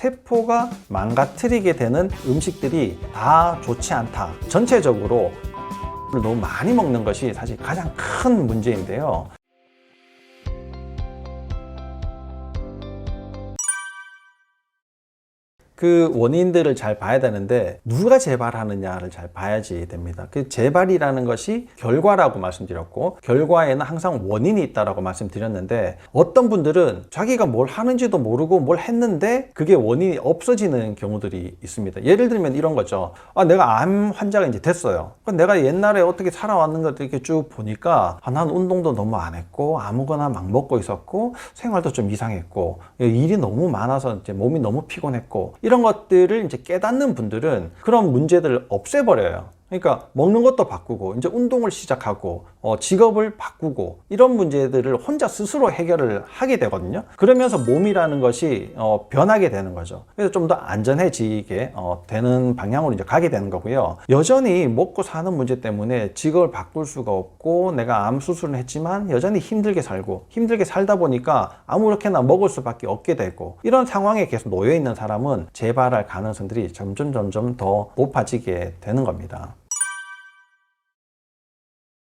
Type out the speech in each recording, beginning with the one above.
세포가 망가뜨리게 되는 음식들이 다 좋지 않다. 전체적으로 너무 많이 먹는 것이 사실 가장 큰 문제인데요. 그 원인들을 잘 봐야 되는데 누가 재발하느냐를 잘 봐야지 됩니다. 그 재발이라는 것이 결과라고 말씀드렸고, 결과에는 항상 원인이 있다라고 말씀드렸는데, 어떤 분들은 자기가 뭘 하는지도 모르고 뭘 했는데 그게 원인이 없어지는 경우들이 있습니다. 예를 들면 이런 거죠. 내가 암 환자가 이제 됐어요. 내가 옛날에 어떻게 살아왔는 것들 이렇게 쭉 보니까 난 운동도 너무 안 했고 아무거나 막 먹고 있었고 생활도 좀 이상했고 일이 너무 많아서 이제 몸이 너무 피곤했고, 이런 것들을 이제 깨닫는 분들은 그런 문제들을 없애버려요. 그러니까 먹는 것도 바꾸고 이제 운동을 시작하고 직업을 바꾸고 이런 문제들을 혼자 스스로 해결을 하게 되거든요. 그러면서 몸이라는 것이 변하게 되는 거죠. 그래서 좀 더 안전해지게 되는 방향으로 이제 가게 되는 거고요. 여전히 먹고 사는 문제 때문에 직업을 바꿀 수가 없고 내가 암 수술을 했지만 여전히 힘들게 살고, 힘들게 살다 보니까 아무렇게나 먹을 수밖에 없게 되고, 이런 상황에 계속 놓여 있는 사람은 재발할 가능성들이 점점 더 높아지게 되는 겁니다.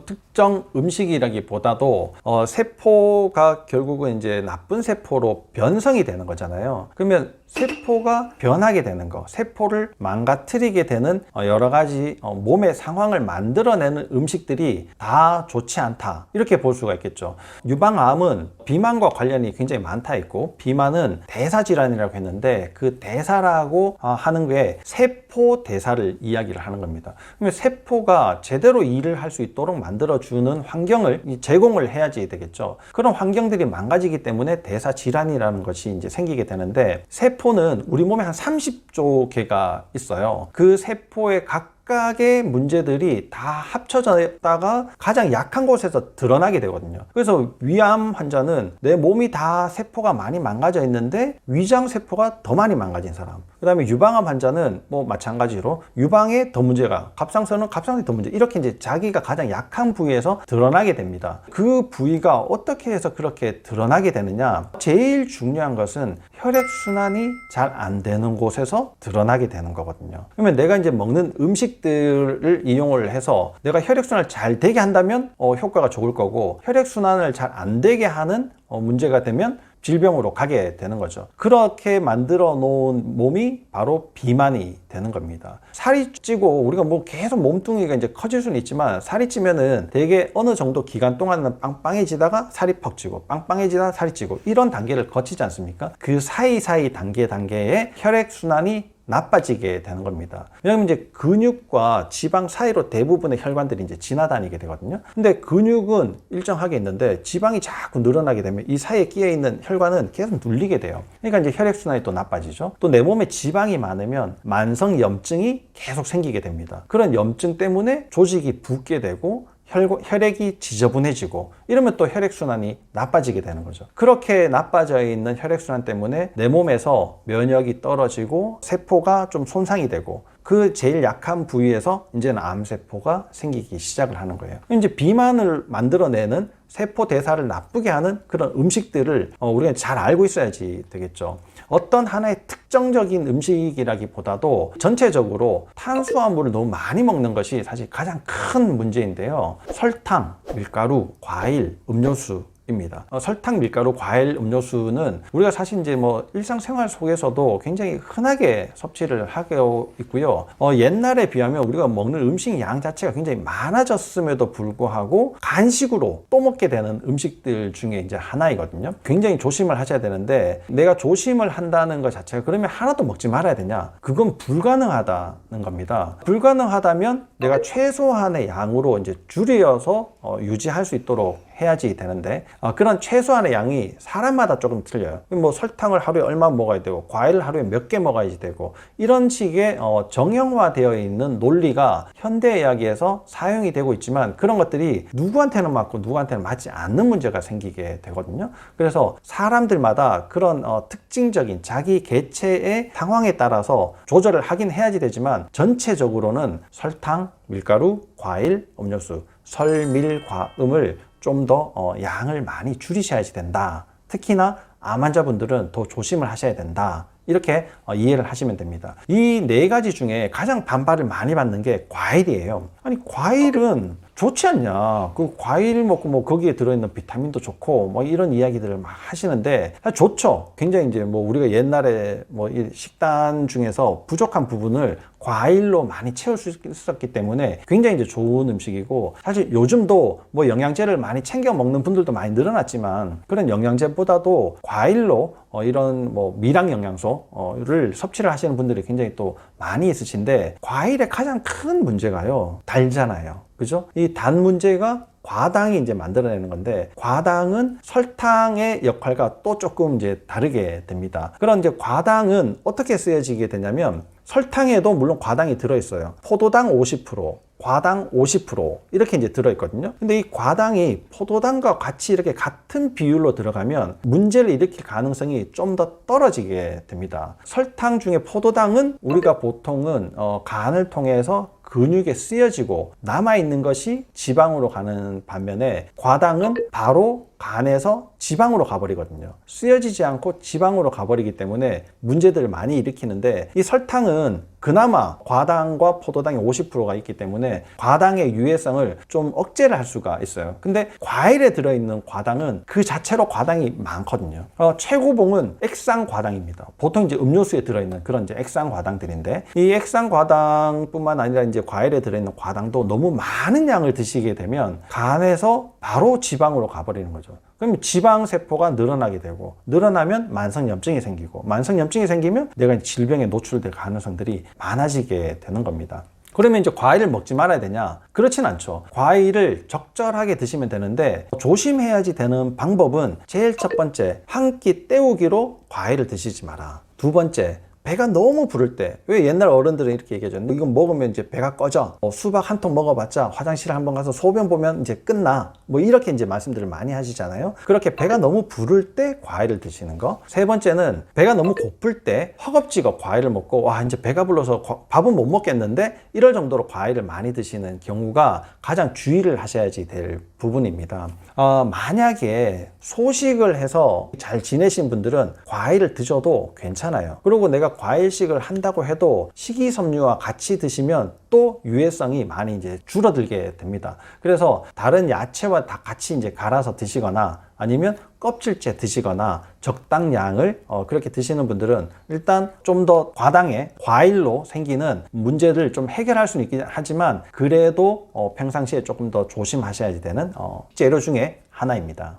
특정 음식이라기보다도 세포가 결국은 이제 나쁜 세포로 변성이 되는 거잖아요. 그러면 세포가 변하게 되는 거, 세포를 망가뜨리게 되는 여러 가지 몸의 상황을 만들어내는 음식들이 다 좋지 않다, 이렇게 볼 수가 있겠죠. 유방암은 비만과 관련이 굉장히 많다 했고, 비만은 대사질환이라고 했는데 그 대사라고 하는 게 세포 대사를 이야기를 하는 겁니다. 그러면 세포가 제대로 일을 할 수 있도록 만들어주는 환경을 제공을 해야지 되겠죠. 그런 환경들이 망가지기 때문에 대사질환이라는 것이 이제 생기게 되는데, 세포는 우리 몸에 한 30조 개가 있어요. 그 세포의 각각의 문제들이 다 합쳐졌다가 가장 약한 곳에서 드러나게 되거든요. 그래서 위암 환자는 내 몸이 다 세포가 많이 망가져 있는데 위장 세포가 더 많이 망가진 사람, 그 다음에 유방암 환자는 뭐 마찬가지로 유방에 더 문제가, 갑상선은 갑상선이 더 문제, 이렇게 이제 자기가 가장 약한 부위에서 드러나게 됩니다. 그 부위가 어떻게 해서 그렇게 드러나게 되느냐, 제일 중요한 것은 혈액순환이 잘 안 되는 곳에서 드러나게 되는 거거든요. 그러면 내가 이제 먹는 음식들을 이용을 해서 내가 혈액순환을 잘 되게 한다면 효과가 좋을 거고, 혈액순환을 잘 안 되게 하는 문제가 되면 질병으로 가게 되는 거죠. 그렇게 만들어 놓은 몸이 바로 비만이 되는 겁니다. 살이 찌고 우리가 뭐 계속 몸뚱이가 이제 커질 수는 있지만, 살이 찌면은 되게 어느 정도 기간 동안은 빵빵해지다가 살이 퍽 찌고 빵빵해지다가 살이 찌고 이런 단계를 거치지 않습니까? 그 사이사이 단계에 혈액순환이 나빠지게 되는 겁니다. 왜냐하면 이제 근육과 지방 사이로 대부분의 혈관들이 이제 지나다니게 되거든요. 근데 근육은 일정하게 있는데 지방이 자꾸 늘어나게 되면 이 사이에 끼어 있는 혈관은 계속 눌리게 돼요. 그러니까 이제 혈액순환이 또 나빠지죠. 또 내 몸에 지방이 많으면 만성 염증이 계속 생기게 됩니다. 그런 염증 때문에 조직이 붓게 되고 혈액이 지저분해지고, 이러면 또 혈액순환이 나빠지게 되는 거죠. 그렇게 나빠져 있는 혈액순환 때문에 내 몸에서 면역이 떨어지고 세포가 좀 손상이 되고, 그 제일 약한 부위에서 이제는 암세포가 생기기 시작을 하는 거예요. 이제 비만을 만들어내는 세포 대사를 나쁘게 하는 그런 음식들을 우리가 잘 알고 있어야지 되겠죠. 어떤 하나의 특정적인 음식이라기보다도 전체적으로 탄수화물을 너무 많이 먹는 것이 사실 가장 큰 문제인데요. 설탕, 밀가루, 과일, 음료수 입니다. 설탕, 밀가루, 과일, 음료수는 우리가 사실 이제 뭐 일상생활 속에서도 굉장히 흔하게 섭취를 하고 있고요. 옛날에 비하면 우리가 먹는 음식 양 자체가 굉장히 많아졌음에도 불구하고 간식으로 또 먹게 되는 음식들 중에 이제 하나이거든요. 굉장히 조심을 하셔야 되는데, 내가 조심을 한다는 것 자체가 그러면 하나도 먹지 말아야 되냐? 그건 불가능하다는 겁니다. 불가능하다면 내가 최소한의 양으로 이제 줄여서 유지할 수 있도록 해야지 되는데, 그런 최소한의 양이 사람마다 조금 틀려요. 뭐 설탕을 하루에 얼마 먹어야 되고, 과일을 하루에 몇 개 먹어야지 되고, 이런 식의 정형화되어 있는 논리가 현대의학에서 사용이 되고 있지만, 그런 것들이 누구한테는 맞고 누구한테는 맞지 않는 문제가 생기게 되거든요. 그래서 사람들마다 그런 특징적인 자기 개체의 상황에 따라서 조절을 하긴 해야지 되지만, 전체적으로는 설탕, 밀가루, 과일, 음료수, 설밀과음을 좀 더 양을 많이 줄이셔야지 된다. 특히나 암 환자분들은 더 조심을 하셔야 된다. 이렇게 이해를 하시면 됩니다. 이 네 가지 중에 가장 반발을 많이 받는 게 과일이에요. 아니 과일은 좋지 않냐? 그 과일 먹고 뭐 거기에 들어있는 비타민도 좋고 뭐 이런 이야기들을 막 하시는데 사실 좋죠. 굉장히 이제 뭐 우리가 옛날에 뭐 이 식단 중에서 부족한 부분을 과일로 많이 채울 수 있었기 때문에 굉장히 이제 좋은 음식이고, 사실 요즘도 뭐 영양제를 많이 챙겨 먹는 분들도 많이 늘어났지만 그런 영양제보다도 과일로 이런 뭐 미량 영양소를 섭취를 하시는 분들이 굉장히 또 많이 있으신데, 과일의 가장 큰 문제가요, 달잖아요. 그죠? 이 단 문제가 과당이 이제 만들어내는 건데, 과당은 설탕의 역할과 또 조금 이제 다르게 됩니다. 그런 이제 과당은 어떻게 쓰여지게 되냐면, 설탕에도 물론 과당이 들어있어요. 포도당 50%, 과당 50% 이렇게 이제 들어있거든요. 근데 이 과당이 포도당과 같이 이렇게 같은 비율로 들어가면 문제를 일으킬 가능성이 좀 더 떨어지게 됩니다. 설탕 중에 포도당은 우리가 보통은 간을 통해서 근육에 쓰여지고 남아있는 것이 지방으로 가는 반면에, 과당은 바로 간에서 지방으로 가버리거든요. 쓰여지지 않고 지방으로 가버리기 때문에 문제들을 많이 일으키는데, 이 설탕은 그나마 과당과 포도당의 50%가 있기 때문에 과당의 유해성을 좀 억제를 할 수가 있어요. 근데 과일에 들어있는 과당은 그 자체로 과당이 많거든요. 최고봉은 액상 과당입니다. 보통 이제 음료수에 들어있는 그런 이제 액상 과당들인데, 이 액상 과당뿐만 아니라 이제 과일에 들어있는 과당도 너무 많은 양을 드시게 되면 간에서 바로 지방으로 가버리는 거죠. 그럼 지방세포가 늘어나게 되고, 늘어나면 만성염증이 생기고, 만성염증이 생기면 내가 질병에 노출될 가능성들이 많아지게 되는 겁니다. 그러면 이제 과일을 먹지 말아야 되냐? 그렇진 않죠. 과일을 적절하게 드시면 되는데, 조심해야지 되는 방법은 제일 첫 번째, 한 끼 때우기로 과일을 드시지 마라. 두 번째, 배가 너무 부를 때, 왜 옛날 어른들은 이렇게 얘기하죠. 이거 먹으면 이제 배가 꺼져. 수박 한 통 먹어봤자 화장실에 한번 가서 소변 보면 이제 끝나. 뭐 이렇게 이제 말씀들을 많이 하시잖아요. 그렇게 배가 너무 부를 때 과일을 드시는 거. 세 번째는 배가 너무 고플 때 허겁지겁 과일을 먹고, 와 이제 배가 불러서 밥은 못 먹겠는데, 이럴 정도로 과일을 많이 드시는 경우가 가장 주의를 하셔야지 될 부분입니다. 만약에 소식을 해서 잘 지내신 분들은 과일을 드셔도 괜찮아요. 그리고 내가 과일식을 한다고 해도 식이섬유와 같이 드시면 또 유해성이 많이 이제 줄어들게 됩니다. 그래서 다른 야채와 다 같이 이제 갈아서 드시거나, 아니면 껍질째 드시거나 적당량을 그렇게 드시는 분들은 일단 좀 더 과당의 과일로 생기는 문제를 좀 해결할 수는 있긴 하지만, 그래도 평상시에 조금 더 조심하셔야 되는 재료 중에 하나입니다.